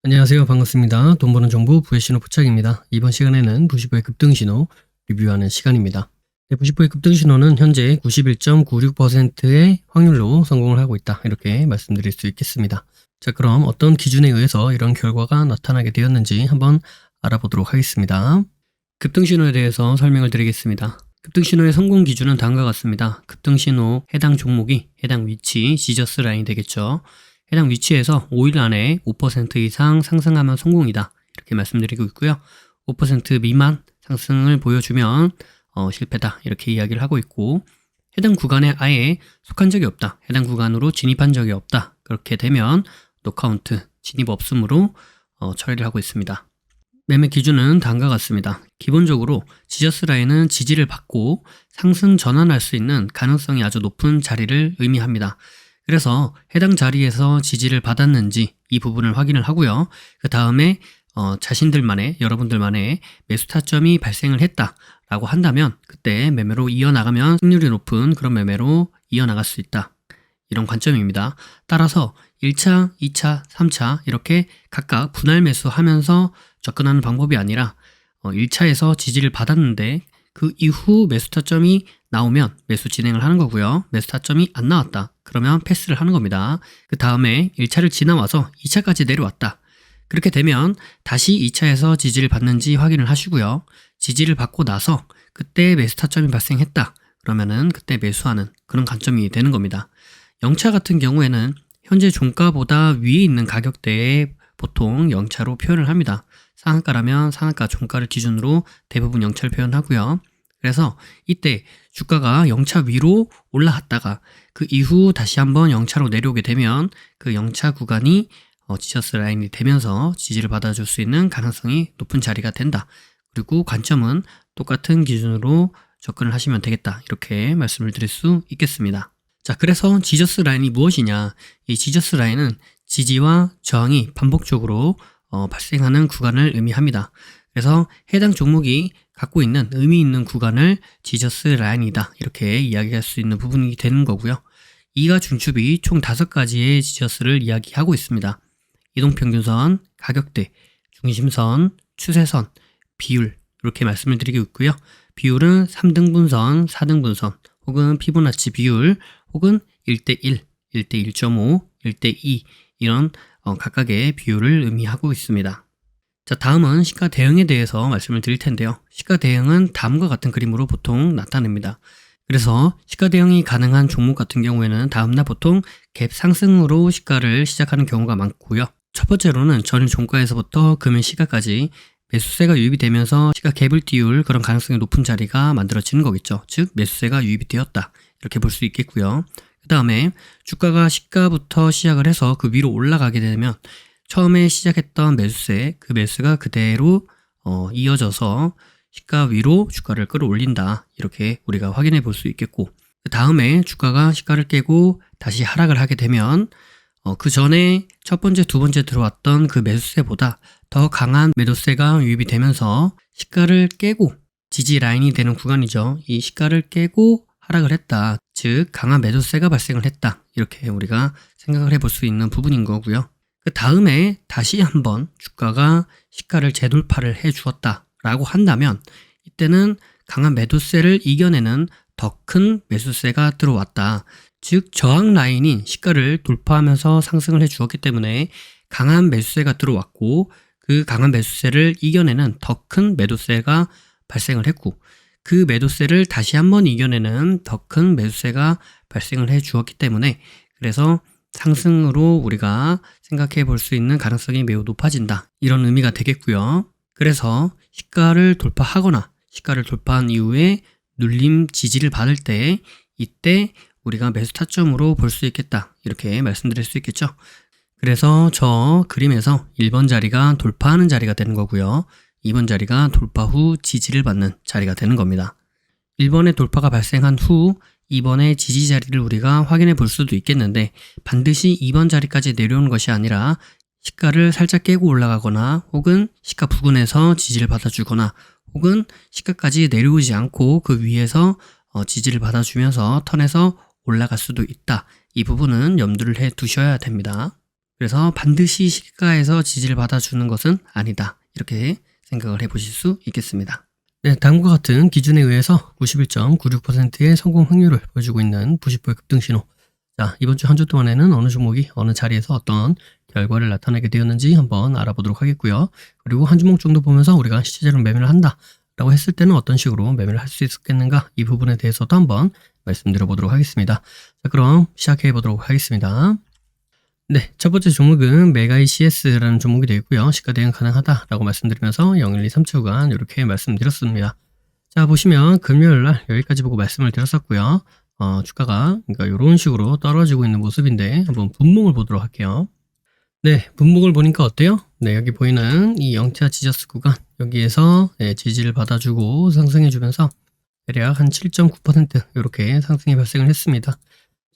안녕하세요. 반갑습니다. 돈 버는 정보 부의신호 부착입니다. 이번 시간에는 부시보의 급등신호 리뷰하는 시간입니다. 네, 부시보의 급등신호는 현재 91.96%의 확률로 성공을 하고 있다. 이렇게 말씀드릴 수 있겠습니다. 자, 그럼 어떤 기준에 의해서 이런 결과가 나타나게 되었는지 한번 알아보도록 하겠습니다. 급등신호에 대해서 설명을 드리겠습니다. 급등신호의 성공 기준은 다음과 같습니다. 급등신호 해당 종목이 해당 위치, 지저스 라인이 되겠죠. 해당 위치에서 5일 안에 5% 이상 상승하면 성공이다. 이렇게 말씀드리고 있고요. 5% 미만 상승을 보여주면 실패다. 이렇게 이야기를 하고 있고, 해당 구간에 아예 속한 적이 없다. 해당 구간으로 진입한 적이 없다. 그렇게 되면 노카운트, 진입 없음으로 처리를 하고 있습니다. 매매 기준은 다음과 같습니다. 기본적으로 지저스 라인은 지지를 받고 상승 전환할 수 있는 가능성이 아주 높은 자리를 의미합니다. 그래서 해당 자리에서 지지를 받았는지 이 부분을 확인을 하고요. 그 다음에 자신들만의, 여러분들만의 매수 타점이 발생을 했다라고 한다면 그때 매매로 이어나가면 승률이 높은 그런 매매로 이어나갈 수 있다. 이런 관점입니다. 따라서 1차, 2차, 3차 이렇게 각각 분할 매수하면서 접근하는 방법이 아니라 1차에서 지지를 받았는데 그 이후 매수 타점이 나오면 매수 진행을 하는 거고요. 매수 타점이 안 나왔다. 그러면 패스를 하는 겁니다. 그 다음에 1차를 지나와서 2차까지 내려왔다. 그렇게 되면 다시 2차에서 지지를 받는지 확인을 하시고요. 지지를 받고 나서 그때 매수 타점이 발생했다. 그러면은 그때 매수하는 그런 관점이 되는 겁니다. 0차 같은 경우에는 현재 종가보다 위에 있는 가격대에 보통 0차로 표현을 합니다. 상한가라면 상한가 종가를 기준으로 대부분 0차를 표현하고요. 그래서 이때 주가가 0차 위로 올라갔다가 그 이후 다시 한번 0차로 내려오게 되면 그 0차 구간이 지저스 라인이 되면서 지지를 받아줄 수 있는 가능성이 높은 자리가 된다. 그리고 관점은 똑같은 기준으로 접근을 하시면 되겠다. 이렇게 말씀을 드릴 수 있겠습니다. 자, 그래서 지저스 라인이 무엇이냐? 이 지저스 라인은 지지와 저항이 반복적으로 발생하는 구간을 의미합니다. 그래서 해당 종목이 갖고 있는 의미 있는 구간을 지저스 라인이다. 이렇게 이야기할 수 있는 부분이 되는 거고요. 이가 중첩이 총 5가지의 지저스를 이야기하고 있습니다. 이동평균선, 가격대, 중심선, 추세선, 비율 이렇게 말씀을 드리고 있고요. 비율은 3등분선, 4등분선 혹은 피보나치 비율 혹은 1대1, 1대1.5, 1대2 이런 각각의 비율을 의미하고 있습니다. 자, 다음은 시가 대응에 대해서 말씀을 드릴 텐데요. 시가 대응은 다음과 같은 그림으로 보통 나타냅니다. 그래서 시가 대응이 가능한 종목 같은 경우에는 다음날 보통 갭 상승으로 시가를 시작하는 경우가 많고요. 첫 번째로는 전일 종가에서부터 금일 시가까지 매수세가 유입이 되면서 시가 갭을 띄울 그런 가능성이 높은 자리가 만들어지는 거겠죠. 즉 매수세가 유입이 되었다. 이렇게 볼 수 있겠고요. 그 다음에 주가가 시가부터 시작을 해서 그 위로 올라가게 되면 처음에 시작했던 매수세, 그 매수가 그대로 이어져서 시가 위로 주가를 끌어올린다. 이렇게 우리가 확인해 볼 수 있겠고, 그 다음에 주가가 시가를 깨고 다시 하락을 하게 되면 그 전에 첫 번째, 두 번째 들어왔던 그 매수세보다 더 강한 매도세가 유입이 되면서 시가를 깨고 지지 라인이 되는 구간이죠. 이 시가를 깨고 하락을 했다. 즉 강한 매도세가 발생을 했다. 이렇게 우리가 생각을 해볼 수 있는 부분인 거고요. 그 다음에 다시 한번 주가가 시가를 재돌파를 해 주었다 라고 한다면 이때는 강한 매도세를 이겨내는 더 큰 매수세가 들어왔다. 즉 저항 라인인 시가를 돌파하면서 상승을 해 주었기 때문에 강한 매수세가 들어왔고 그 강한 매수세를 이겨내는 더 큰 매도세가 발생을 했고 그 매도세를 다시 한번 이겨내는 더 큰 매수세가 발생을 해 주었기 때문에 그래서 상승으로 우리가 생각해 볼 수 있는 가능성이 매우 높아진다. 이런 의미가 되겠고요. 그래서 시가를 돌파하거나 시가를 돌파한 이후에 눌림 지지를 받을 때 이때 우리가 매수 타점으로 볼 수 있겠다. 이렇게 말씀드릴 수 있겠죠. 그래서 저 그림에서 1번 자리가 돌파하는 자리가 되는 거고요. 2번 자리가 돌파 후 지지를 받는 자리가 되는 겁니다. 1번의 돌파가 발생한 후 2번의 지지 자리를 우리가 확인해 볼 수도 있겠는데 반드시 2번 자리까지 내려오는 것이 아니라 시가를 살짝 깨고 올라가거나 혹은 시가 부근에서 지지를 받아주거나 혹은 시가까지 내려오지 않고 그 위에서 지지를 받아주면서 턴에서 올라갈 수도 있다. 이 부분은 염두를 해 두셔야 됩니다. 그래서 반드시 시가에서 지지를 받아주는 것은 아니다. 이렇게 생각을 해보실 수 있겠습니다. 네, 다음과 같은 기준에 의해서 91.96%의 성공 확률을 보여주고 있는 부시포의 급등신호. 자, 이번 주 한 주 동안에는 어느 종목이 어느 자리에서 어떤 결과를 나타내게 되었는지 한번 알아보도록 하겠고요. 그리고 한 주목 정도 보면서 우리가 실제로 매매를 한다 라고 했을 때는 어떤 식으로 매매를 할 수 있었겠는가, 이 부분에 대해서도 한번 말씀드려 보도록 하겠습니다. 자, 그럼 시작해 보도록 하겠습니다. 네, 첫 번째 종목은 메가이CS라는 종목이 되어 있고요. 시가 대응 가능하다라고 말씀드리면서 01237 구간 이렇게 말씀드렸습니다. 자, 보시면 금요일 날 여기까지 보고 말씀을 드렸었고요. 주가가 그러니까 이런 식으로 떨어지고 있는 모습인데 한번 분봉을 보도록 할게요. 네, 분봉을 보니까 어때요? 네, 여기 보이는 이 영차 지저스 구간, 여기에서 지지를 받아주고 상승해주면서 대략 한 7.9% 이렇게 상승이 발생을 했습니다.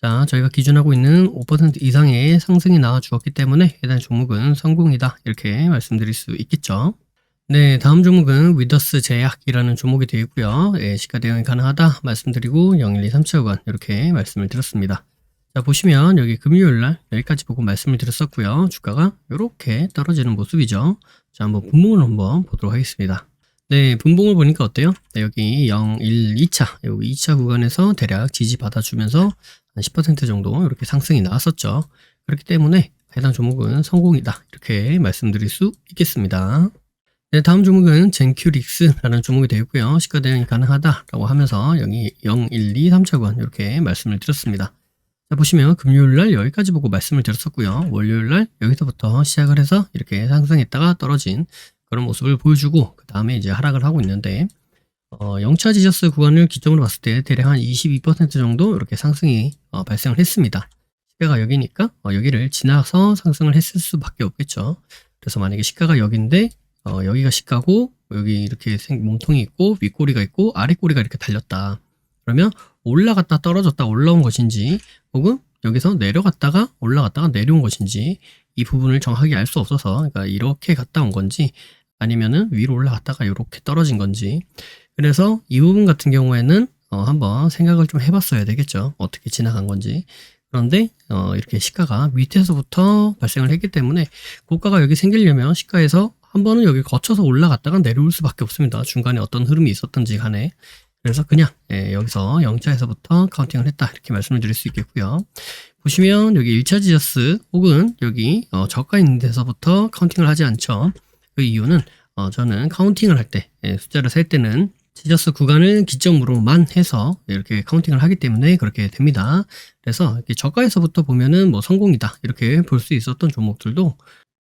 자, 저희가 기준하고 있는 5% 이상의 상승이 나와 주었기 때문에 해당 종목은 성공이다, 이렇게 말씀드릴 수 있겠죠. 네, 다음 종목은 위더스 제약이라는 종목이 되어 있고요. 시가 대응이 가능하다 말씀드리고 01237 구간 이렇게 말씀을 드렸습니다. 자, 보시면 여기 금요일날 여기까지 보고 말씀을 드렸었고요. 주가가 이렇게 떨어지는 모습이죠. 자, 한번 분봉을 한번 보도록 하겠습니다. 네, 분봉을 보니까 어때요? 네, 여기 0, 1, 2차 여기 2차 구간에서 대략 지지 받아주면서 한 10% 정도 이렇게 상승이 나왔었죠. 그렇기 때문에 해당 종목은 성공이다, 이렇게 말씀드릴 수 있겠습니다. 네, 다음 종목은 젠큐릭스라는 종목이 되어 있고요. 시가 대응이 가능하다라고 하면서 0, 1, 2, 3차 구간 이렇게 말씀을 드렸습니다. 자, 보시면 금요일날 여기까지 보고 말씀을 드렸었고요. 월요일날 여기서부터 시작을 해서 이렇게 상승했다가 떨어진 그런 모습을 보여주고 그 다음에 이제 하락을 하고 있는데, 영차 지저스 구간을 기점으로 봤을 때 대략 한 22% 정도 이렇게 상승이 발생을 했습니다. 시가가 여기니까 여기를 지나서 상승을 했을 수밖에 없겠죠. 그래서 만약에 시가가 여기인데 여기가 시가고 여기 이렇게 몸통이 있고 윗꼬리가 있고 아랫꼬리가 이렇게 달렸다. 그러면 올라갔다 떨어졌다 올라온 것인지, 혹은 여기서 내려갔다가 올라갔다가 내려온 것인지, 이 부분을 정확하게 알 수 없어서, 그러니까 이렇게 갔다 온 건지 아니면은 위로 올라갔다가 이렇게 떨어진 건지, 그래서 이 부분 같은 경우에는 한번 생각을 좀 해봤어야 되겠죠. 어떻게 지나간 건지. 그런데 이렇게 시가가 밑에서부터 발생을 했기 때문에 고가가 여기 생기려면 시가에서 한 번은 여기 거쳐서 올라갔다가 내려올 수밖에 없습니다. 중간에 어떤 흐름이 있었던지 간에. 그래서 그냥 여기서 영차에서부터 카운팅을 했다, 이렇게 말씀을 드릴 수 있겠고요. 보시면 여기 1차 지저스 혹은 여기 저가 있는 데서부터 카운팅을 하지 않죠. 그 이유는 저는 카운팅을 할 때 숫자를 셀 때는 지저스 구간을 기점으로만 해서 이렇게 카운팅을 하기 때문에 그렇게 됩니다. 그래서 이렇게 저가에서부터 보면은 뭐 성공이다, 이렇게 볼 수 있었던 종목들도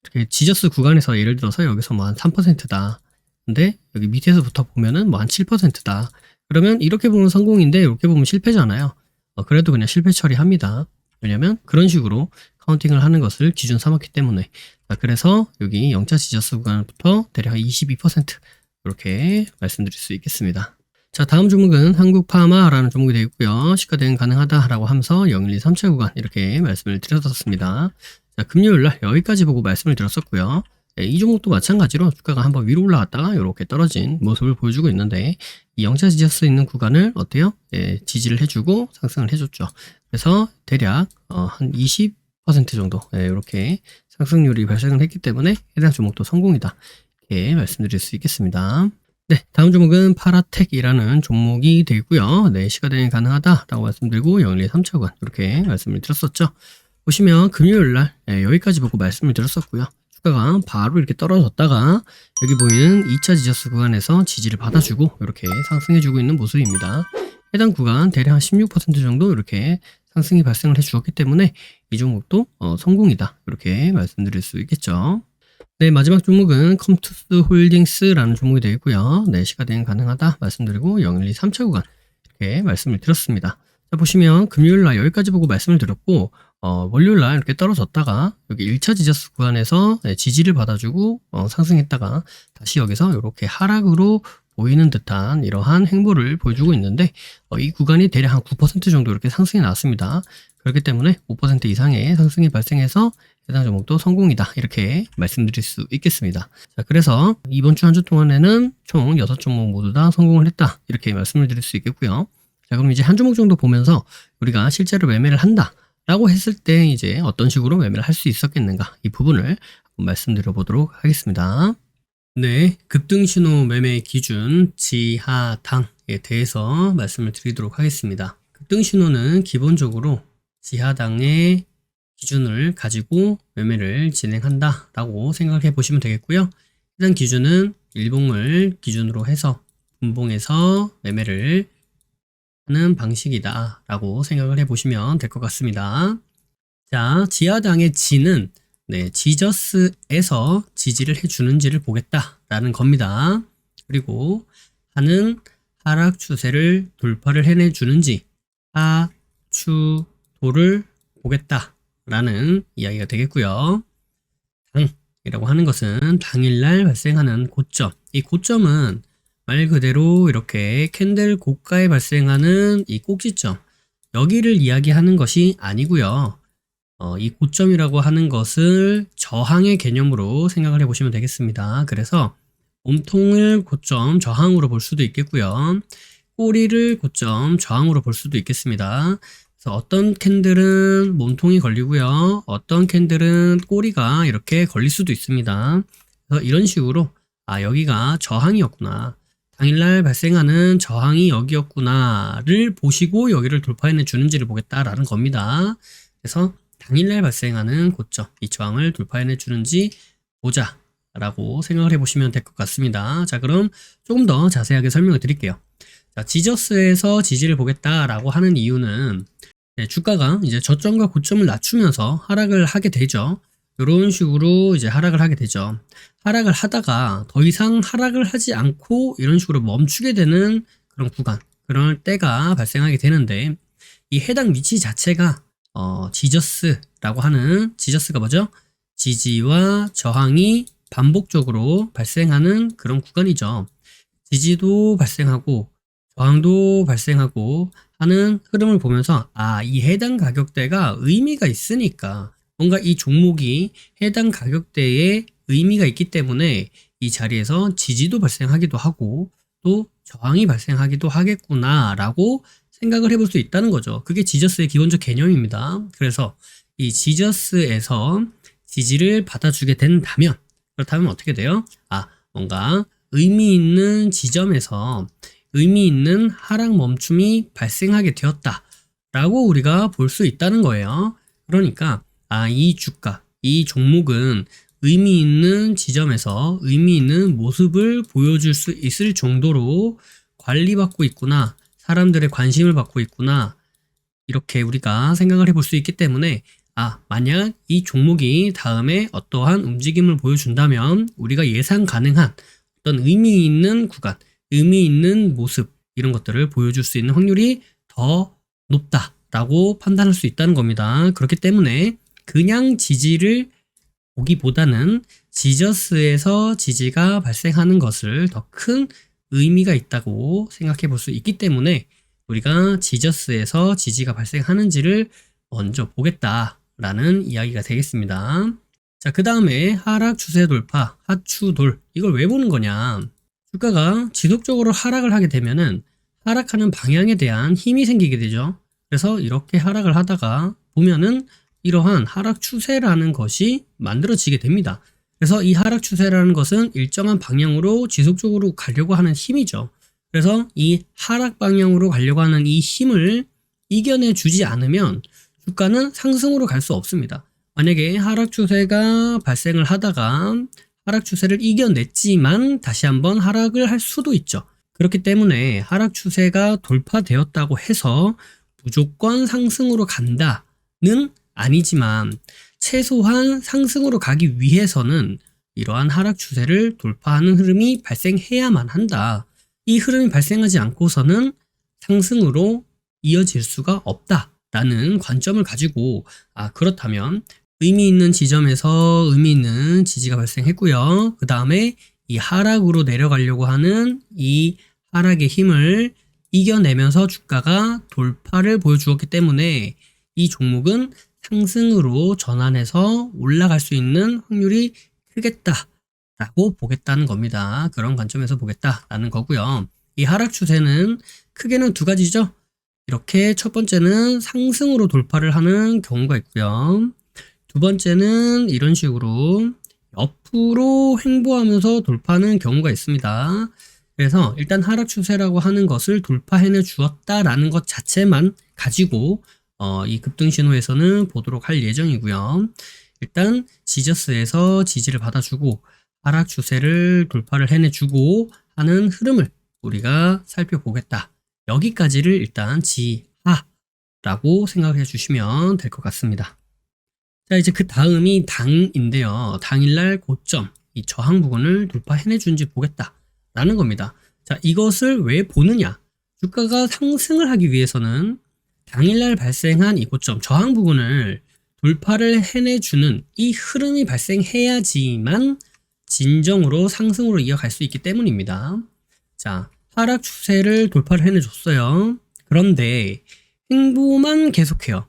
이렇게 지저스 구간에서 예를 들어서 여기서 뭐 한 3%다. 근데 여기 밑에서부터 보면은 뭐 한 7%다. 그러면 이렇게 보면 성공인데 이렇게 보면 실패잖아요. 그래도 그냥 실패 처리합니다. 왜냐면 그런 식으로 카운팅을 하는 것을 기준 삼았기 때문에. 자, 그래서 여기 영차 지저스 구간부터 대략 22% 이렇게 말씀드릴 수 있겠습니다. 자, 다음 종목은 한국파마라는 종목이 되어 있고요. 시가 대응 가능하다라고 하면서 01237 구간 이렇게 말씀을 드렸었습니다. 자, 금요일날 여기까지 보고 말씀을 드렸었고요. 이 종목도 마찬가지로 주가가 한번 위로 올라갔다가 이렇게 떨어진 모습을 보여주고 있는데, 이 영차 지저스 있는 구간을 어때요? 지지를 해주고 상승을 해줬죠. 그래서 대략 한 20% 정도 이렇게 상승률이 발생을 했기 때문에 해당 종목도 성공이다, 이렇게 말씀드릴 수 있겠습니다. 네, 다음 종목은 파라텍이라는 종목이 되어 있고요. 네, 시가 대응이 가능하다라고 말씀드리고 01237 구간 이렇게 말씀을 드렸었죠. 보시면 금요일날 여기까지 보고 말씀을 드렸었고요. 주가가 바로 이렇게 떨어졌다가 여기 보이는 2차 지저스 구간에서 지지를 받아주고 이렇게 상승해주고 있는 모습입니다. 해당 구간 대략 한 16% 정도 이렇게 상승이 발생을 해주었기 때문에 이 종목도 성공이다, 이렇게 말씀드릴 수 있겠죠. 네, 마지막 종목은 컴투스 홀딩스라는 종목이 되어 있고요. 네, 시가 대응 가능하다 말씀드리고 01237 구간 이렇게 말씀을 드렸습니다. 자, 보시면 금요일날 여기까지 보고 말씀을 드렸고, 월요일날 이렇게 떨어졌다가 여기 1차 지저스 구간에서 지지를 받아주고 상승했다가 다시 여기서 이렇게 하락으로 보이는 듯한 이러한 행보를 보여주고 있는데, 이 구간이 대략 한 9% 정도 이렇게 상승이 나왔습니다. 그렇기 때문에 5% 이상의 상승이 발생해서 해당 종목도 성공이다, 이렇게 말씀드릴 수 있겠습니다. 자, 그래서 이번 주 한 주 동안에는 총 6종목 모두 다 성공을 했다, 이렇게 말씀을 드릴 수 있겠고요. 자, 그럼 이제 한 종목 정도 보면서 우리가 실제로 매매를 한다 라고 했을 때 이제 어떤 식으로 매매를 할 수 있었겠는가, 이 부분을 한번 말씀드려 보도록 하겠습니다. 네, 급등신호 매매 기준 지하당에 대해서 말씀을 드리도록 하겠습니다. 급등신호는 기본적으로 지하당의 기준을 가지고 매매를 진행한다 라고 생각해 보시면 되겠고요. 해당 기준은 일봉을 기준으로 해서 분봉에서 매매를 하는 방식이다 라고 생각을 해 보시면 될 것 같습니다. 자, 지하당의 지는 지저스에서 지지를 해주는지를 보겠다 라는 겁니다. 그리고 하는 하락 추세를 돌파를 해내주는지 하추도를 보겠다 라는 이야기가 되겠고요. 당이라고 하는 것은 당일날 발생하는 고점, 이 고점은 말 그대로 이렇게 캔들 고가에 발생하는 이 꼭지점, 여기를 이야기하는 것이 아니고요. 이 고점이라고 하는 것을 저항의 개념으로 생각을 해보시면 되겠습니다. 그래서 몸통을 고점 저항으로 볼 수도 있겠고요. 꼬리를 고점 저항으로 볼 수도 있겠습니다. 그래서 어떤 캔들은 몸통이 걸리고요. 어떤 캔들은 꼬리가 이렇게 걸릴 수도 있습니다. 그래서 이런 식으로 여기가 저항이었구나, 당일날 발생하는 저항이 여기였구나를 보시고 여기를 돌파해내 주는지를 보겠다라는 겁니다. 그래서 당일날 발생하는 고점, 이 저항을 돌파해내 주는지 보자 라고 생각을 해보시면 될 것 같습니다. 자, 그럼 조금 더 자세하게 설명을 드릴게요. 자, 지저스에서 지지를 보겠다라고 하는 이유는 주가가 이제 저점과 고점을 낮추면서 하락을 하게 되죠. 이런 식으로 이제 하락을 하게 되죠. 하락을 하다가 더 이상 하락을 하지 않고 이런 식으로 멈추게 되는 그런 구간, 그런 때가 발생하게 되는데, 이 해당 위치 자체가 지저스라고 하는, 지저스가 뭐죠? 지지와 저항이 반복적으로 발생하는 그런 구간이죠. 지지도 발생하고 저항도 발생하고 하는 흐름을 보면서 이 해당 가격대가 의미가 있으니까, 뭔가 이 종목이 해당 가격대에 의미가 있기 때문에 이 자리에서 지지도 발생하기도 하고 또 저항이 발생하기도 하겠구나 라고 생각을 해볼 수 있다는 거죠. 그게 지저스의 기본적 개념입니다. 그래서 이 지저스에서 지지를 받아주게 된다면, 그렇다면 어떻게 돼요? 뭔가 의미 있는 지점에서 의미 있는 하락 멈춤이 발생하게 되었다 라고 우리가 볼 수 있다는 거예요. 그러니까 이 주가, 이 종목은 의미 있는 지점에서 의미 있는 모습을 보여줄 수 있을 정도로 관리받고 있구나, 사람들의 관심을 받고 있구나, 이렇게 우리가 생각을 해볼 수 있기 때문에 만약 이 종목이 다음에 어떠한 움직임을 보여준다면 우리가 예상 가능한 어떤 의미 있는 구간, 의미 있는 모습, 이런 것들을 보여줄 수 있는 확률이 더 높다라고 판단할 수 있다는 겁니다. 그렇기 때문에 그냥 지지를 보기보다는 지저스에서 지지가 발생하는 것을 더 큰 의미가 있다고 생각해 볼 수 있기 때문에 우리가 지저스에서 지지가 발생하는지를 먼저 보겠다라는 이야기가 되겠습니다. 자, 그 다음에 하락 추세 돌파, 하추돌, 이걸 왜 보는 거냐? 주가가 지속적으로 하락을 하게 되면은 하락하는 방향에 대한 힘이 생기게 되죠. 그래서 이렇게 하락을 하다가 보면은 이러한 하락 추세라는 것이 만들어지게 됩니다. 그래서 이 하락 추세라는 것은 일정한 방향으로 지속적으로 가려고 하는 힘이죠. 그래서 이 하락 방향으로 가려고 하는 이 힘을 이겨내 주지 않으면 주가는 상승으로 갈 수 없습니다. 만약에 하락 추세가 발생을 하다가 하락 추세를 이겨냈지만 다시 한번 하락을 할 수도 있죠. 그렇기 때문에 하락 추세가 돌파되었다고 해서 무조건 상승으로 간다는 아니지만 최소한 상승으로 가기 위해서는 이러한 하락 추세를 돌파하는 흐름이 발생해야만 한다. 이 흐름이 발생하지 않고서는 상승으로 이어질 수가 없다라는 관점을 가지고 그렇다면 의미 있는 지점에서 의미 있는 지지가 발생했고요. 그 다음에 이 하락으로 내려가려고 하는 이 하락의 힘을 이겨내면서 주가가 돌파를 보여주었기 때문에 이 종목은 상승으로 전환해서 올라갈 수 있는 확률이 크겠다라고 보겠다는 겁니다. 그런 관점에서 보겠다라는 거고요. 이 하락 추세는 크게는 두 가지죠. 이렇게 첫 번째는 상승으로 돌파를 하는 경우가 있고요. 두 번째는 이런 식으로 옆으로 횡보하면서 돌파하는 경우가 있습니다. 그래서 일단 하락 추세라고 하는 것을 돌파해내 주었다라는 것 자체만 가지고 이 급등 신호에서는 보도록 할 예정이고요. 일단 지저스에서 지지를 받아주고 하락 추세를 돌파를 해내주고 하는 흐름을 우리가 살펴보겠다. 여기까지를 일단 지하라고 생각해 주시면 될 것 같습니다. 자, 이제 그 다음이 당인데요. 당일날 고점, 이 저항 부분을 돌파해내 준지 보겠다라는 겁니다. 자, 이것을 왜 보느냐? 주가가 상승을 하기 위해서는 당일날 발생한 이 고점, 저항 부분을 돌파를 해내주는 이 흐름이 발생해야지만 진정으로 상승으로 이어갈 수 있기 때문입니다. 자, 하락 추세를 돌파를 해내줬어요. 그런데 횡보만 계속해요.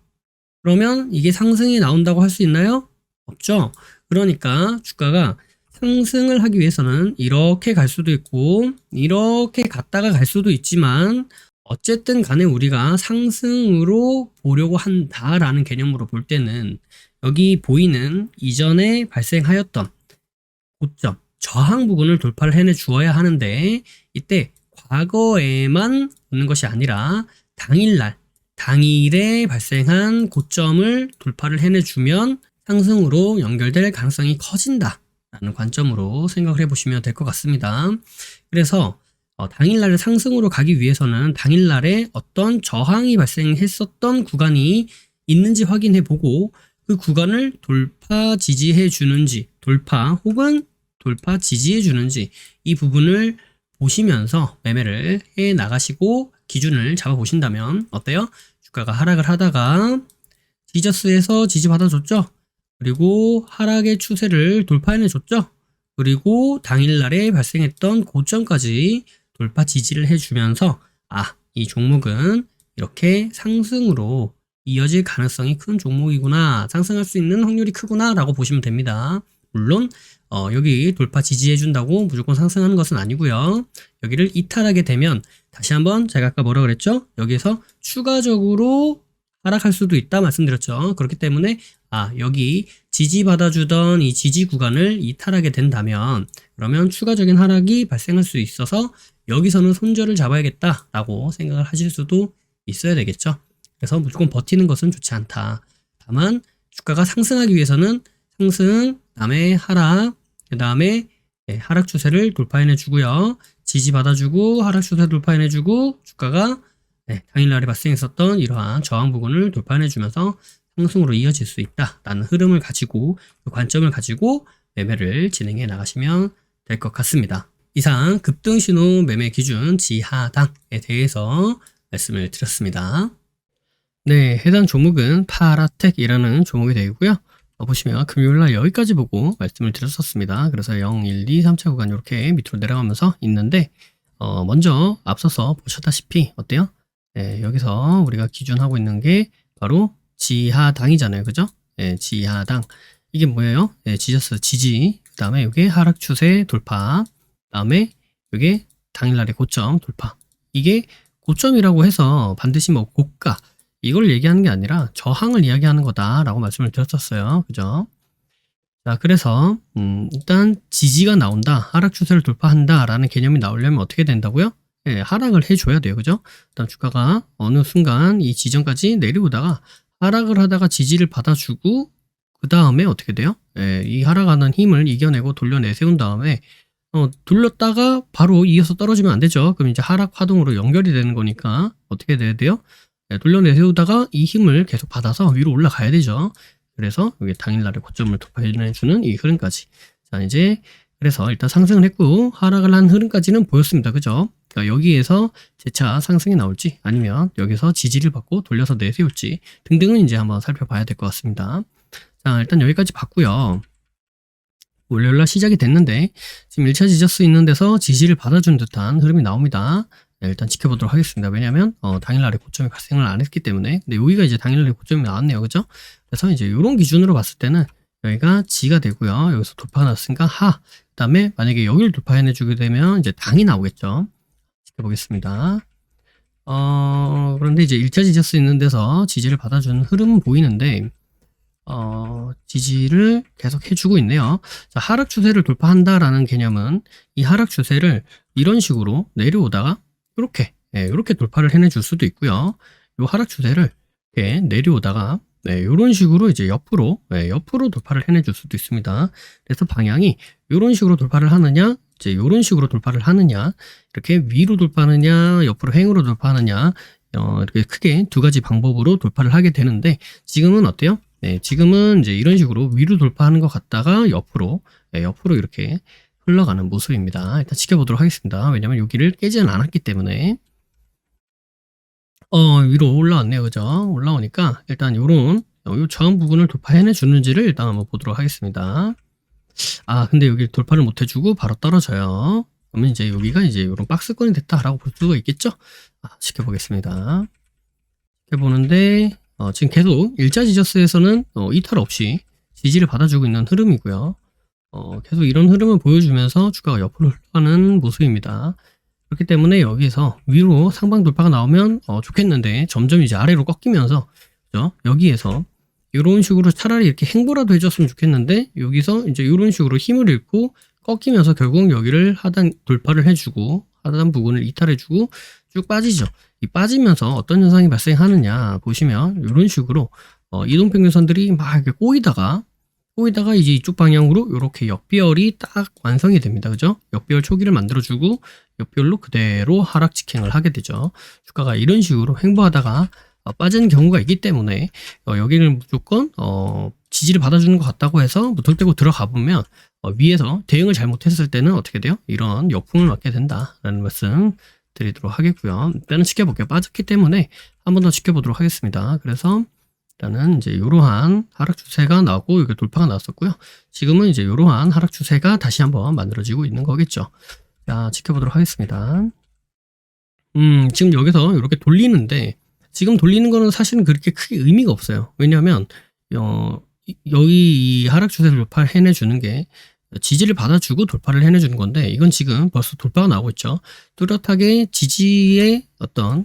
그러면 이게 상승이 나온다고 할 수 있나요? 없죠. 그러니까 주가가 상승을 하기 위해서는 이렇게 갈 수도 있고 이렇게 갔다가 갈 수도 있지만 어쨌든 간에 우리가 상승으로 보려고 한다라는 개념으로 볼 때는 여기 보이는 이전에 발생하였던 고점, 저항 부분을 돌파를 해내 주어야 하는데 이때 과거에만 오는 것이 아니라 당일에 발생한 고점을 돌파를 해내주면 상승으로 연결될 가능성이 커진다라는 관점으로 생각을 해보시면 될 것 같습니다. 그래서 당일날에 상승으로 가기 위해서는 당일날에 어떤 저항이 발생했었던 구간이 있는지 확인해보고 그 구간을 돌파 지지해 주는지 돌파 혹은 돌파 지지해 주는지 이 부분을 보시면서 매매를 해 나가시고 기준을 잡아 보신다면 어때요? 주가가 하락을 하다가 지저스에서 지지 받아줬죠. 그리고 하락의 추세를 돌파해내 줬죠. 그리고 당일날에 발생했던 고점까지 돌파 지지를 해주면서 이 종목은 이렇게 상승으로 이어질 가능성이 큰 종목이구나, 상승할 수 있는 확률이 크구나 라고 보시면 됩니다. 물론 여기 돌파 지지해준다고 무조건 상승하는 것은 아니고요. 여기를 이탈하게 되면 다시 한번 제가 아까 뭐라 그랬죠? 여기에서 추가적으로 하락할 수도 있다 말씀드렸죠. 그렇기 때문에 여기 지지받아주던 이 지지 구간을 이탈하게 된다면 그러면 추가적인 하락이 발생할 수 있어서 여기서는 손절을 잡아야겠다라고 생각을 하실 수도 있어야 되겠죠. 그래서 무조건 버티는 것은 좋지 않다. 다만 주가가 상승하기 위해서는 상승, 그다음에 하락, 그다음에 하락 추세를 돌파해내 주고요. 지지 받아주고 하락 추세 돌파해내 주고 주가가 당일날에 발생했었던 이러한 저항 부분을 돌파해내 주면서 상승으로 이어질 수 있다라는 흐름을 가지고 그 관점을 가지고 매매를 진행해 나가시면 될 것 같습니다. 이상 급등신호 매매 기준 지하당에 대해서 말씀을 드렸습니다. 네, 해당 종목은 파라텍이라는 종목이 되고요. 보시면 금요일날 여기까지 보고 말씀을 드렸었습니다. 그래서 0, 1, 2, 3차 구간 이렇게 밑으로 내려가면서 있는데 먼저 앞서서 보셨다시피 어때요? 네, 여기서 우리가 기준하고 있는 게 바로 지하당이잖아요. 그죠? 네, 지하당. 이게 뭐예요? 네, 지저스 지지, 그 다음에 이게 하락 추세 돌파, 그 다음에 이게 당일날의 고점 돌파. 이게 고점이라고 해서 반드시 뭐 고가 이걸 얘기하는 게 아니라 저항을 이야기하는 거다라고 말씀을 드렸었어요. 그죠? 자, 그래서 일단 지지가 나온다, 하락 추세를 돌파한다라는 개념이 나오려면 어떻게 된다고요? 하락을 해줘야 돼요. 그죠? 일단 주가가 어느 순간 이 지점까지 내려오다가 하락을 하다가 지지를 받아주고 그 다음에 어떻게 돼요? 이 하락하는 힘을 이겨내고 돌려내세운 다음에 돌렸다가 바로 이어서 떨어지면 안 되죠. 그럼 이제 하락 파동으로 연결이 되는 거니까 어떻게 돼야 돼요? 돌려내세우다가 이 힘을 계속 받아서 위로 올라가야 되죠. 그래서 여기 당일날의 고점을 돌파해주는 이 흐름까지. 자, 이제 그래서 일단 상승을 했고 하락을 한 흐름까지는 보였습니다. 그죠? 그러니까 여기에서 재차 상승이 나올지 아니면 여기서 지지를 받고 돌려서 내세울지 등등은 이제 한번 살펴봐야 될 것 같습니다. 자, 일단 여기까지 봤고요. 월요일날 시작이 됐는데 지금 1차 지저스 있는 데서 지지를 받아준 듯한 흐름이 나옵니다. 네, 일단 지켜보도록 하겠습니다. 왜냐하면 당일날에 고점이 발생을 안 했기 때문에. 근데 여기가 이제 당일날에 고점이 나왔네요. 그죠? 그래서 이제 이런 기준으로 봤을 때는 여기가 G가 되고요. 여기서 돌파가 났으니까 하. 그 다음에 만약에 여기를 돌파해내주게 되면 이제 당이 나오겠죠. 지켜보겠습니다. 그런데 이제 1차 지저스 있는 데서 지지를 받아주는 흐름은 보이는데, 지지를 계속 해주고 있네요. 자, 하락 추세를 돌파한다라는 개념은 이 하락 추세를 이런 식으로 내려오다가 이렇게 돌파를 해내줄 수도 있고요. 이 하락 추세를 이렇게 내려오다가 이런 식으로 이제 옆으로 돌파를 해내줄 수도 있습니다. 그래서 방향이 이런 식으로 돌파를 하느냐, 이제 이런 식으로 돌파를 하느냐, 이렇게 위로 돌파하느냐, 옆으로 횡으로 돌파하느냐, 이렇게 크게 두 가지 방법으로 돌파를 하게 되는데, 지금은 어때요? 지금은 이제 이런 식으로 위로 돌파하는 것 같다가 옆으로 이렇게 흘러가는 모습입니다. 일단 지켜보도록 하겠습니다. 왜냐면 여기를 깨지는 않았기 때문에. 위로 올라왔네요. 그죠? 올라오니까 일단 요런 요 저항 부분을 돌파해내 주는지를 일단 한번 보도록 하겠습니다. 근데 여기 돌파를 못 해주고 바로 떨어져요. 그러면 이제 여기가 이제 요런 박스권이 됐다라고 볼 수가 있겠죠? 지켜보겠습니다. 지켜보는데 지금 계속 일자 지저스에서는 이탈 없이 지지를 받아주고 있는 흐름이고요. 계속 이런 흐름을 보여주면서 주가가 옆으로 흘러가는 모습입니다. 그렇기 때문에 여기에서 위로 상방 돌파가 나오면 좋겠는데 점점 이제 아래로 꺾이면서, 그죠? 여기에서 이런 식으로 차라리 이렇게 행보라도 해줬으면 좋겠는데, 여기서 이제 이런 식으로 힘을 잃고 꺾이면서 결국 여기를 하단 돌파를 해주고 하단 부분을 이탈해주고 쭉 빠지죠. 이 빠지면서 어떤 현상이 발생하느냐 보시면 이런 식으로 이동평균선들이 막 이렇게 꼬이다가 이제 이쪽 방향으로 이렇게 역배열이 딱 완성이 됩니다. 그죠? 역배열 초기를 만들어주고 역배열로 그대로 하락 직행을 하게 되죠. 주가가 이런 식으로 횡보하다가 빠지는 경우가 있기 때문에 여기를 무조건 지지를 받아주는 것 같다고 해서 무턱대고 들어가 보면 위에서 대응을 잘못했을 때는 어떻게 돼요? 이런 역풍을 맞게 된다라는 말씀 드리도록 하겠고요. 일단은 지켜볼게요. 빠졌기 때문에 한 번 더 지켜보도록 하겠습니다. 그래서 일단은 이제 이러한 하락 추세가 나오고 이게 돌파가 나왔었고요. 지금은 이제 이러한 하락 추세가 다시 한번 만들어지고 있는 거겠죠. 자, 지켜보도록 하겠습니다. 지금 여기서 이렇게 돌리는데, 지금 돌리는 거는 사실은 그렇게 크게 의미가 없어요. 왜냐하면 여기 이 하락 추세를 돌파를 해내주는 게 지지를 받아주고 돌파를 해내주는 건데, 이건 지금 벌써 돌파가 나오고 있죠. 뚜렷하게 지지의 어떤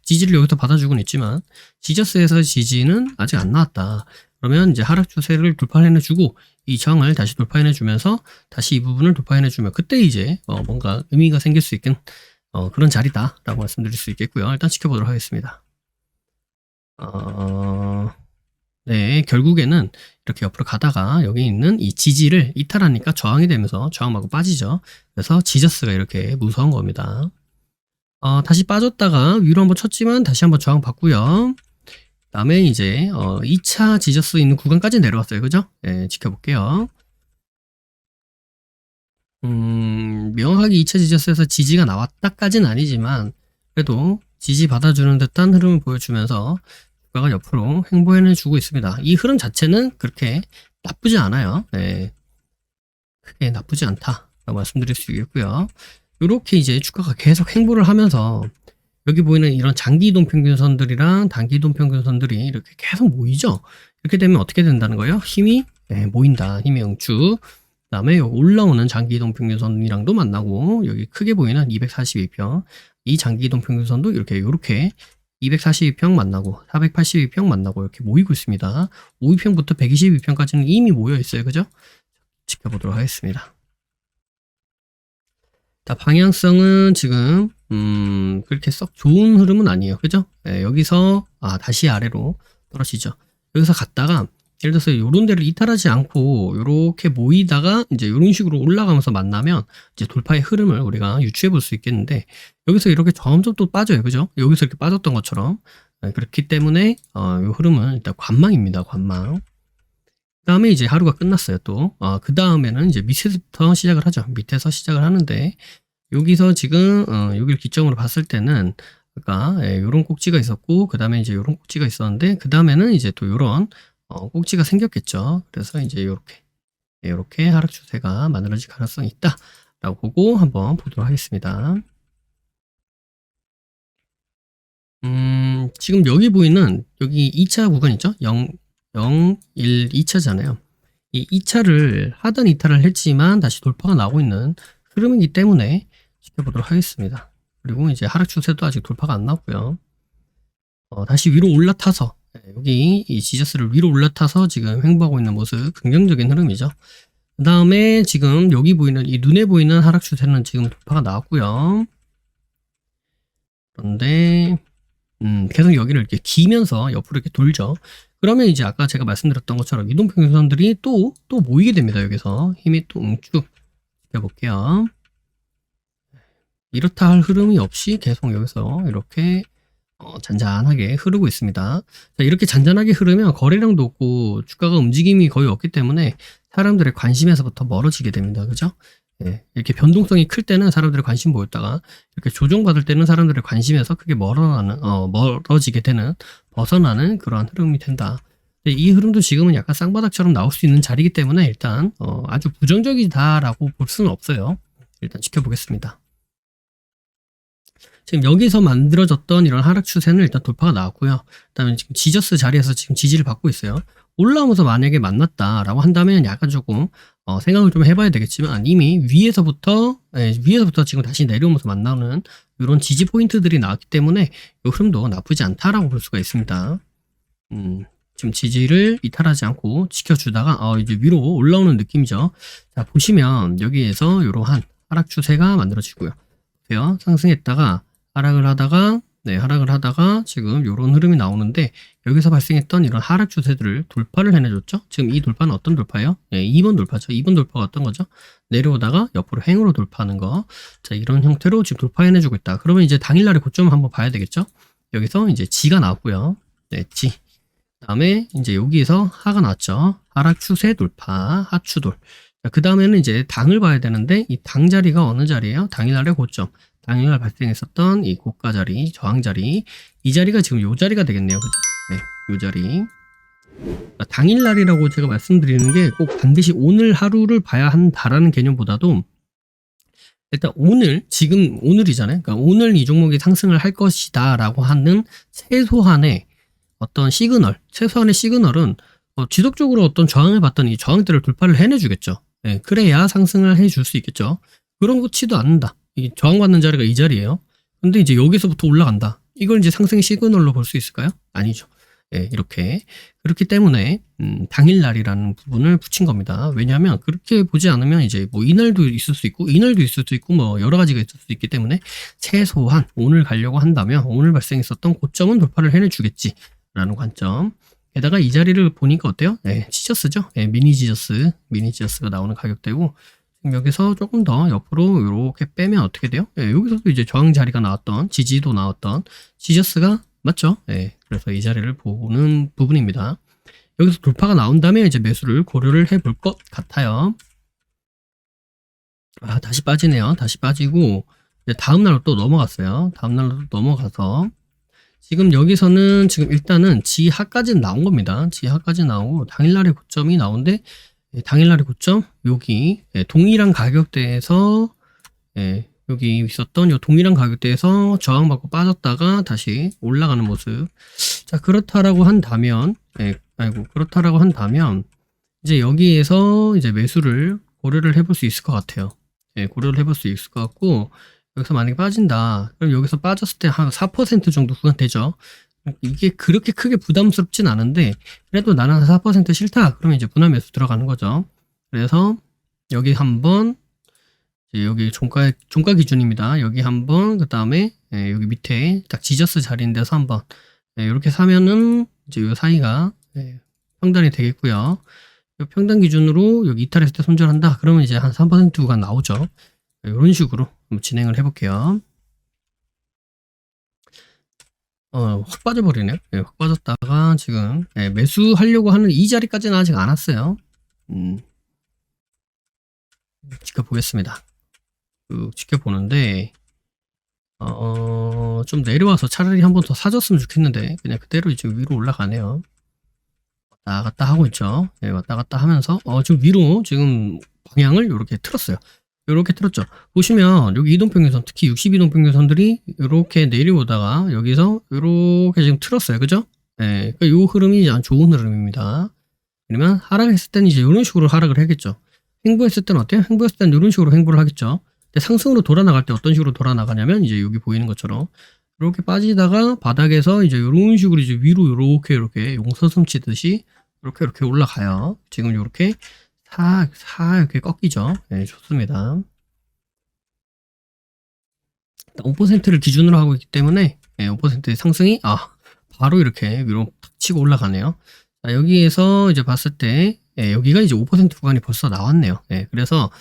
지지를 여기서 받아주고는 있지만 지저스에서 지지는 아직 안 나왔다. 그러면 이제 하락 추세를 돌파해내주고 이 저항을 다시 돌파해내주면서 다시 이 부분을 돌파해내주면 그때 이제 뭔가 의미가 생길 수 있는 그런 자리다라고 말씀드릴 수 있겠고요. 일단 지켜보도록 하겠습니다. 네, 결국에는 이렇게 옆으로 가다가 여기 있는 이 지지를 이탈하니까 저항이 되면서 저항하고 빠지죠. 그래서 지저스가 이렇게 무서운 겁니다. 다시 빠졌다가 위로 한번 쳤지만 다시 한번 저항 받고요. 그 다음에 이제 2차 지저스 있는 구간까지 내려왔어요. 그죠? 네, 지켜볼게요. 명확하게 2차 지저스에서 지지가 나왔다까지는 아니지만 그래도 지지 받아주는 듯한 흐름을 보여주면서 주가가 옆으로 행보해내주고 있습니다. 이 흐름 자체는 그렇게 나쁘지 않아요. 네, 크게 나쁘지 않다라고 말씀드릴 수 있겠고요. 이렇게 이제 주가가 계속 행보를 하면서 여기 보이는 이런 장기 이동 평균선들이랑 단기 이동 평균선들이 이렇게 계속 모이죠. 이렇게 되면 어떻게 된다는 거예요? 힘이 모인다. 힘의 응축. 그 다음에 올라오는 장기 이동 평균선이랑도 만나고, 여기 크게 보이는 242평 이 장기 이동 평균선도 이렇게 242평 만나고 482평 만나고 이렇게 모이고 있습니다. 5위평부터 122평까지는 이미 모여 있어요. 그죠? 지켜보도록 하겠습니다. 자, 방향성은 지금 그렇게 썩 좋은 흐름은 아니에요. 그죠? 네, 여기서 다시 아래로 떨어지죠. 여기서 갔다가 예를 들어서 이런 데를 이탈하지 않고 이렇게 모이다가 이제 이런 식으로 올라가면서 만나면 이제 돌파의 흐름을 우리가 유추해 볼 수 있겠는데, 여기서 이렇게 점점 또 빠져요. 그죠? 여기서 이렇게 빠졌던 것처럼. 그렇기 때문에 이 흐름은 일단 관망입니다. 관망. 그 다음에 이제 하루가 끝났어요. 또 그 다음에는 이제 밑에서부터 시작을 하죠. 밑에서 시작을 하는데, 여기서 지금 여기를 기점으로 봤을 때는 아까 요런 꼭지가 있었고, 그 다음에 이제 요런 꼭지가 있었는데, 그 다음에는 이제 또 요런 꼭지가 생겼겠죠. 그래서 이제 이렇게 하락 추세가 만들어질 가능성이 있다라고 보고 한번 보도록 하겠습니다. 지금 여기 보이는 여기 2차 구간 있죠? 0, 1, 2차잖아요. 이 2차를 하단 이탈을 했지만 다시 돌파가 나오고 있는 흐름이기 때문에 지켜보도록 하겠습니다. 그리고 이제 하락 추세도 아직 돌파가 안 나왔고요. 다시 위로 올라타서 여기 이 지저스를 위로 올라타서 지금 횡보하고 있는 모습, 긍정적인 흐름이죠. 그 다음에 지금 여기 보이는 이 눈에 보이는 하락 추세는 지금 돌파가 나왔고요. 그런데 계속 여기를 이렇게 기면서 옆으로 이렇게 돌죠. 그러면 이제 아까 제가 말씀드렸던 것처럼 이동평균선들이 또 모이게 됩니다. 여기서 힘이 또 쭉 해볼게요. 이렇다 할 흐름이 없이 계속 여기서 이렇게 잔잔하게 흐르고 있습니다. 자, 이렇게 잔잔하게 흐르면 거래량도 없고 주가가 움직임이 거의 없기 때문에 사람들의 관심에서부터 멀어지게 됩니다. 그죠? 예, 이렇게 변동성이 클 때는 사람들의 관심 보였다가 이렇게 조정받을 때는 사람들의 관심에서 크게 멀어지게 되는, 벗어나는 그러한 흐름이 된다. 이 흐름도 지금은 약간 쌍바닥처럼 나올 수 있는 자리이기 때문에 일단 아주 부정적이다라고 볼 수는 없어요. 일단 지켜보겠습니다. 지금 여기서 만들어졌던 이런 하락 추세는 일단 돌파가 나왔고요. 그다음에 지금 지저스 자리에서 지금 지지를 받고 있어요. 올라오면서 만약에 만났다라고 한다면 약간 조금 생각을 좀 해봐야 되겠지만 이미 위에서부터 지금 다시 내려오면서 만나는 이런 지지 포인트들이 나왔기 때문에 이 흐름도 나쁘지 않다라고 볼 수가 있습니다. 지금 지지를 이탈하지 않고 지켜주다가 이제 위로 올라오는 느낌이죠. 자, 보시면 여기에서 이러한 하락 추세가 만들어지고요. 보세요. 상승했다가 하락을 하다가 지금 이런 흐름이 나오는데 여기서 발생했던 이런 하락 추세들을 돌파를 해내줬죠. 지금 이 돌파는 어떤 돌파예요? 2번 돌파죠. 2번 돌파가 어떤 거죠? 내려오다가 옆으로 행으로 돌파하는 거. 자, 이런 형태로 지금 돌파해내주고 있다. 그러면 이제 당일날의 고점을 한번 봐야 되겠죠? 여기서 이제 G가 나왔고요. 네, G. 다음에 이제 여기에서 하가 나왔죠. 하락 추세 돌파, 하추돌. 그 다음에는 이제 당을 봐야 되는데 이 당 자리가 어느 자리예요? 당일날의 고점. 당일날 발생했었던 이 고가 자리, 저항 자리, 이 자리가 지금 요 자리가 되겠네요. 그죠? 네, 요 자리. 당일날이라고 제가 말씀드리는 게 꼭 반드시 오늘 하루를 봐야 한다라는 개념보다도 일단 지금 오늘이잖아요. 그러니까 오늘 이 종목이 상승을 할 것이다 라고 하는 최소한의 어떤 최소한의 시그널은 지속적으로 어떤 저항을 받던 이 저항대를 돌파를 해내주겠죠. 네, 그래야 상승을 해줄 수 있겠죠. 그런 거 치도 않는다. 이 저항받는 자리가 이 자리예요. 근데 이제 여기서부터 올라간다. 이걸 이제 상승 시그널로 볼 수 있을까요? 아니죠. 예, 이렇게. 그렇기 때문에 당일날이라는 부분을 붙인 겁니다. 왜냐하면 그렇게 보지 않으면 이제 뭐 이날도 있을 수 있고 이날도 있을 수 있고 뭐 여러 가지가 있을 수 있기 때문에 최소한 오늘 가려고 한다면 오늘 발생했었던 고점은 돌파를 해내주겠지라는 관점. 게다가 이 자리를 보니까 어때요? 네, 지저스죠. 네, 미니 지저스가 나오는 가격대고 여기서 조금 더 옆으로 이렇게 빼면 어떻게 돼요? 네, 여기서도 이제 저항 자리가 나왔던, 지지도 나왔던 지저스가 맞죠? 네, 그래서 이 자리를 보는 부분입니다. 여기서 돌파가 나온다면 이제 매수를 고려를 해볼 것 같아요. 다시 빠지네요. 다시 빠지고 이제 다음날로 또 넘어갔어요. 다음날로 또 넘어가서 지금 여기서는 지금 일단은 지하까지는 나온 겁니다. 지하까지 나오고 당일날의 고점이 나오는데 당일날의 고점 여기 동일한 가격대에서 여기 있었던 이 동일한 가격대에서 저항받고 빠졌다가 다시 올라가는 모습. 자, 그렇다라고 한다면 이제 여기에서 이제 매수를 고려를 해볼 수 있을 것 같아요. 고려를 해볼 수 있을 것 같고 여기서 만약에 빠진다. 그럼 여기서 빠졌을 때 한 4% 정도 구간 되죠. 이게 그렇게 크게 부담스럽진 않은데 그래도 나는 4% 싫다. 그러면 이제 분할 매수 들어가는 거죠. 그래서 여기 한번 여기 종가 기준입니다. 여기 한번 그 다음에 여기 밑에 딱 지저스 자리인 데서 한번 이렇게 사면은 이제 이 사이가 평단이 되겠고요. 이 평단 기준으로 여기 이탈했을 때 손절한다. 그러면 이제 한 3% 구간 나오죠. 이런 식으로 한번 진행을 해볼게요. 확 빠져버리네요. 확 빠졌다가 지금 매수하려고 하는 이 자리까지는 아직 안 왔어요. 지켜보겠습니다. 지켜보는데 좀 내려와서 차라리 한 번 더 사줬으면 좋겠는데 그냥 그대로 이제 위로 올라가네요. 왔다 갔다 하고 있죠. 왔다 갔다 하면서 지금 위로 지금 방향을 이렇게 틀었어요. 이렇게 틀었죠. 보시면 여기 이동평균선, 특히 62동평균선들이 이렇게 내려오다가 여기서 이렇게 지금 틀었어요. 그죠? 그러니까 이 흐름이 안 좋은 흐름입니다. 그러면 하락했을 때는 이제 이런 식으로 하락을 하겠죠. 횡보했을 때는 어때요? 횡보했을 때는 이런 식으로 횡보를 하겠죠. 근데 상승으로 돌아 나갈 때 어떤 식으로 돌아 나가냐면 이제 여기 보이는 것처럼 이렇게 빠지다가 바닥에서 이제 이런 식으로 이제 위로 이렇게 용서슴 치듯이 이렇게 올라가요. 지금 이렇게 사 이렇게 꺾이죠. 네, 좋습니다. 5%를 기준으로 하고 있기 때문에 5%의 상승이 바로 이렇게 위로 탁 치고 올라가네요. 자, 여기에서 이제 봤을 때 여기가 이제 5% 구간이 벌써 나왔네요. 그래서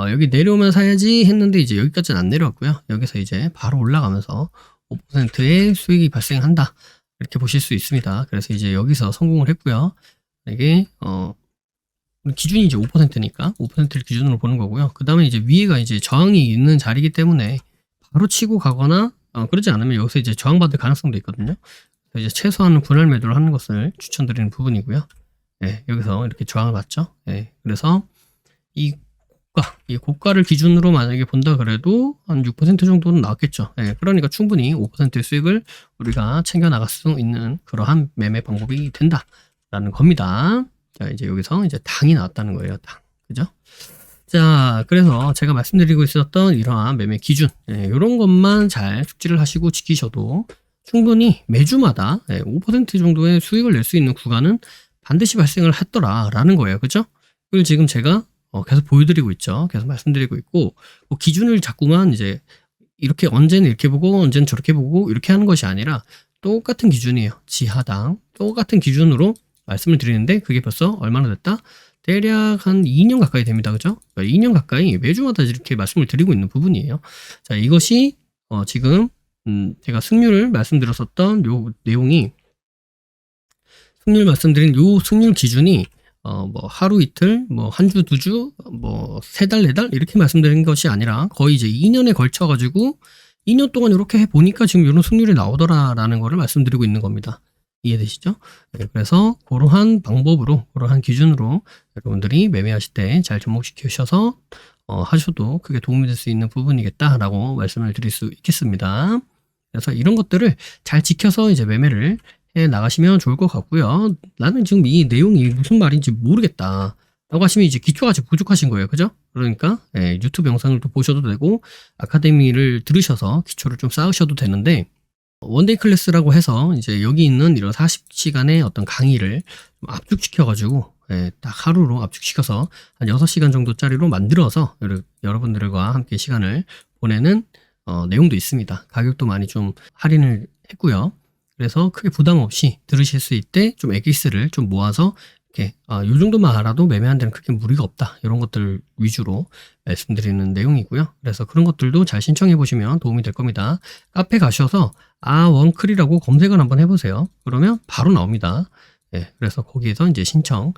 여기 내려오면 사야지 했는데 이제 여기까지는 안 내려왔고요. 여기서 이제 바로 올라가면서 5%의 수익이 발생한다. 이렇게 보실 수 있습니다. 그래서 이제 여기서 성공을 했고요. 이게 기준이 이제 5%니까 5%를 기준으로 보는 거고요. 그 다음에 이제 위에가 이제 저항이 있는 자리이기 때문에 바로 치고 가거나 그러지 않으면 여기서 이제 저항받을 가능성도 있거든요. 그래서 이제 최소한 분할 매도를 하는 것을 추천드리는 부분이고요. 여기서 이렇게 저항을 받죠. 그래서 이 고가를 기준으로 만약에 본다 그래도 한 6% 정도는 나왔겠죠. 그러니까 충분히 5%의 수익을 우리가 챙겨 나갈 수 있는 그러한 매매 방법이 된다라는 겁니다. 자, 이제 여기서 이제 당이 나왔다는 거예요. 당. 그죠? 자, 그래서 제가 말씀드리고 있었던 이러한 매매 기준, 이런 것만 잘 숙지를 하시고 지키셔도 충분히 매주마다 5% 정도의 수익을 낼 수 있는 구간은 반드시 발생을 했더라라는 거예요. 그죠? 그걸 지금 제가 계속 보여드리고 있죠. 계속 말씀드리고 있고, 뭐 기준을 자꾸만 이제 이렇게 언제는 이렇게 보고 언제는 저렇게 보고 이렇게 하는 것이 아니라 똑같은 기준이에요. 지하당 똑같은 기준으로 말씀을 드리는데 그게 벌써 얼마나 됐다? 대략 한 2년 가까이 됩니다. 그죠? 2년 가까이 매주마다 이렇게 말씀을 드리고 있는 부분이에요. 자, 이것이 지금 제가 승률을 말씀드렸었던 요 내용이 승률 말씀드린 요 승률 기준이 뭐 하루 이틀, 뭐 한 주, 두 주, 뭐 세 달, 네 달 이렇게 말씀드린 것이 아니라 거의 이제 2년에 걸쳐 가지고 2년 동안 이렇게 해 보니까 지금 이런 승률이 나오더라라는 거를 말씀드리고 있는 겁니다. 이해되시죠? 그래서 그러한 방법으로, 그러한 기준으로 여러분들이 매매하실 때 잘 접목시키셔서 하셔도 크게 도움이 될 수 있는 부분이겠다라고 말씀을 드릴 수 있겠습니다. 그래서 이런 것들을 잘 지켜서 이제 매매를 해 나가시면 좋을 것 같고요. 나는 지금 이 내용이 무슨 말인지 모르겠다 라고 하시면 이제 기초가 아직 부족하신 거예요. 그죠? 그러니까 유튜브 영상을 또 보셔도 되고 아카데미를 들으셔서 기초를 좀 쌓으셔도 되는데 원데이 클래스라고 해서 이제 여기 있는 이런 40시간의 어떤 강의를 좀 압축시켜가지고 딱 하루로 압축시켜서 한 6시간 정도짜리로 만들어서 여러분들과 함께 시간을 보내는 내용도 있습니다. 가격도 많이 좀 할인을 했고요. 그래서 크게 부담 없이 들으실 수 있게 좀 엑기스를 좀 모아서 이렇게 요 정도만 알아도 매매하는 데는 크게 무리가 없다. 이런 것들 위주로 말씀드리는 내용이고요. 그래서 그런 것들도 잘 신청해 보시면 도움이 될 겁니다. 카페 가셔서 원클이라고 검색을 한번 해보세요. 그러면 바로 나옵니다. 그래서 거기에서 이제 신청해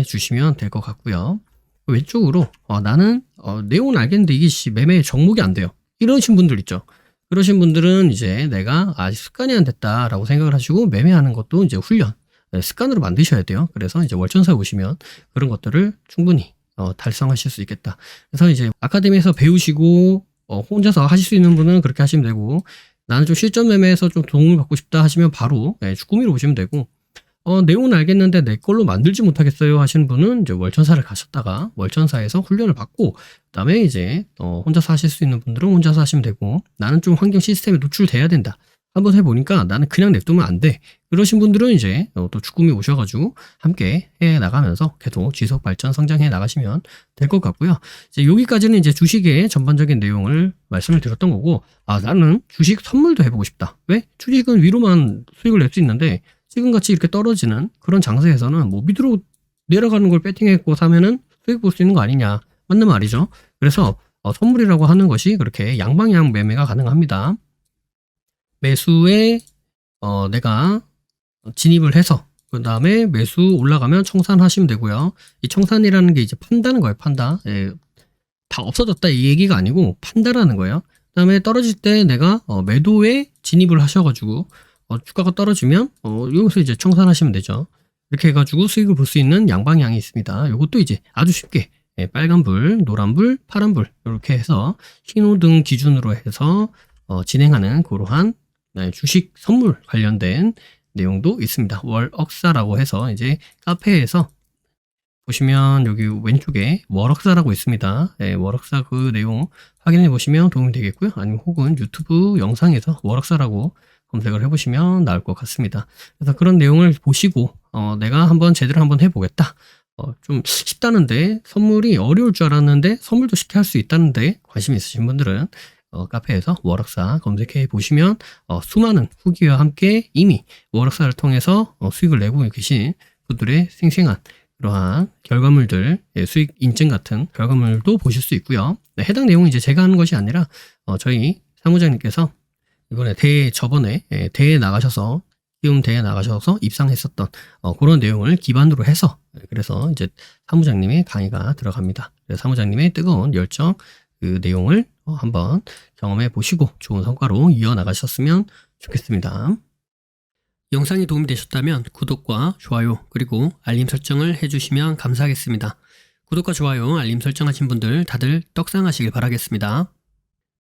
주시면 될 것 같고요. 왼쪽으로 나는 내용은 알겠는데 이게 매매 정목이 안 돼요. 이러신 분들 있죠. 그러신 분들은 이제 내가 아직 습관이 안 됐다라고 생각을 하시고 매매하는 것도 이제 훈련, 습관으로 만드셔야 돼요. 그래서 이제 월천사에 오시면 그런 것들을 충분히 달성하실 수 있겠다. 그래서 이제 아카데미에서 배우시고 혼자서 하실 수 있는 분은 그렇게 하시면 되고 나는 좀 실전 매매에서 좀 도움을 받고 싶다 하시면 바로 주꾸미로 오시면 되고 내용은 알겠는데 내 걸로 만들지 못하겠어요 하시는 분은 이제 월천사를 가셨다가 월천사에서 훈련을 받고 그다음에 이제 혼자서 하실 수 있는 분들은 혼자서 하시면 되고 나는 좀 환경 시스템에 노출돼야 된다. 한번 해보니까 나는 그냥 냅두면 안 돼. 그러신 분들은 이제 또 주꾸미 오셔가지고 함께 해 나가면서 계속 지속 발전 성장해 나가시면 될 것 같고요. 이제 여기까지는 이제 주식의 전반적인 내용을 말씀을 드렸던 거고 나는 주식 선물도 해보고 싶다. 왜? 주식은 위로만 수익을 낼 수 있는데 지금같이 이렇게 떨어지는 그런 장세에서는 뭐 밑으로 내려가는 걸 배팅했고 사면은 수익 볼 수 있는 거 아니냐. 맞는 말이죠. 그래서 선물이라고 하는 것이 그렇게 양방향 매매가 가능합니다. 매수에 내가 진입을 해서 그 다음에 매수 올라가면 청산하시면 되고요. 이 청산이라는 게 이제 판다는 거예요. 판다. 다 없어졌다 이 얘기가 아니고 판다라는 거예요. 그 다음에 떨어질 때 내가 매도에 진입을 하셔가지고 주가가 떨어지면 여기서 이제 청산하시면 되죠. 이렇게 해가지고 수익을 볼 수 있는 양방향이 있습니다. 이것도 이제 아주 쉽게 빨간불, 노란불, 파란불 이렇게 해서 신호등 기준으로 해서 진행하는 그러한 주식 선물 관련된 내용도 있습니다. 월억사라고 해서 이제 카페에서 보시면 여기 왼쪽에 월억사라고 있습니다. 네, 월억사 그 내용 확인해 보시면 도움이 되겠고요. 아니면 혹은 유튜브 영상에서 월억사라고 검색을 해보시면 나올 것 같습니다. 그래서 그런 내용을 보시고 내가 제대로 한번 해보겠다. 좀 쉽다는데 선물이 어려울 줄 알았는데 선물도 쉽게 할 수 있다는데 관심 있으신 분들은 카페에서 월억사 검색해 보시면 수많은 후기와 함께 이미 월억사를 통해서 수익을 내고 계신 분들의 생생한 그러한 결과물들, 수익 인증 같은 결과물도 보실 수 있고요. 네, 해당 내용은 이제 제가 하는 것이 아니라 저희 사무장님께서 이번에 저번에 대회에 나가셔서 키움 대회에 나가셔서 입상했었던 그런 내용을 기반으로 해서 그래서 이제 사무장님의 강의가 들어갑니다. 그래서 사무장님의 뜨거운 열정 그 내용을 한번 경험해 보시고 좋은 성과로 이어나가셨으면 좋겠습니다. 영상이 도움이 되셨다면 구독과 좋아요 그리고 알림 설정을 해주시면 감사하겠습니다. 구독과 좋아요 알림 설정하신 분들 다들 떡상하시길 바라겠습니다.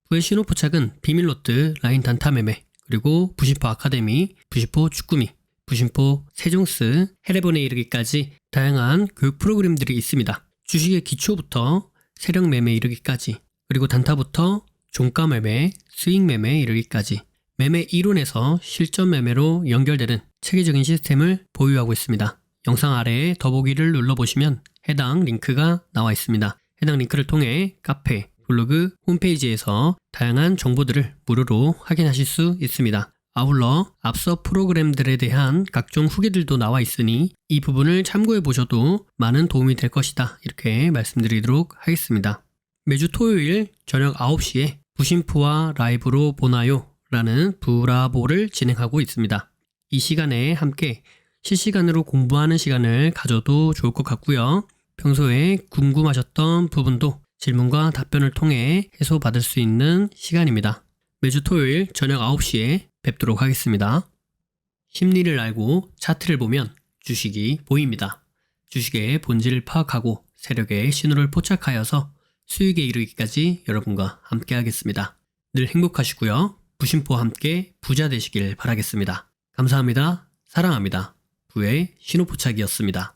부의 신호포착은 비밀로트 라인 단타 매매 그리고 부심포 아카데미, 부심포 축구미, 부심포 세종스, 해례본에 이르기까지 다양한 교육 프로그램들이 있습니다. 주식의 기초부터 세력 매매 이르기까지 그리고 단타부터 종가 매매, 수익 매매 이르기까지 매매 이론에서 실전 매매로 연결되는 체계적인 시스템을 보유하고 있습니다. 영상 아래에 더보기를 눌러보시면 해당 링크가 나와 있습니다. 해당 링크를 통해 카페, 블로그, 홈페이지에서 다양한 정보들을 무료로 확인하실 수 있습니다. 아울러 앞서 프로그램들에 대한 각종 후기들도 나와 있으니 이 부분을 참고해 보셔도 많은 도움이 될 것이다. 이렇게 말씀드리도록 하겠습니다. 매주 토요일 저녁 9시에 부심포와 라이브로 보나요? 라는 부라보를 진행하고 있습니다. 이 시간에 함께 실시간으로 공부하는 시간을 가져도 좋을 것 같고요. 평소에 궁금하셨던 부분도 질문과 답변을 통해 해소받을 수 있는 시간입니다. 매주 토요일 저녁 9시에 뵙도록 하겠습니다. 심리를 알고 차트를 보면 주식이 보입니다. 주식의 본질을 파악하고 세력의 신호를 포착하여서 수익에 이르기까지 여러분과 함께 하겠습니다. 늘 행복하시고요. 부심포와 함께 부자 되시길 바라겠습니다. 감사합니다. 사랑합니다. 부의 신호포착이었습니다.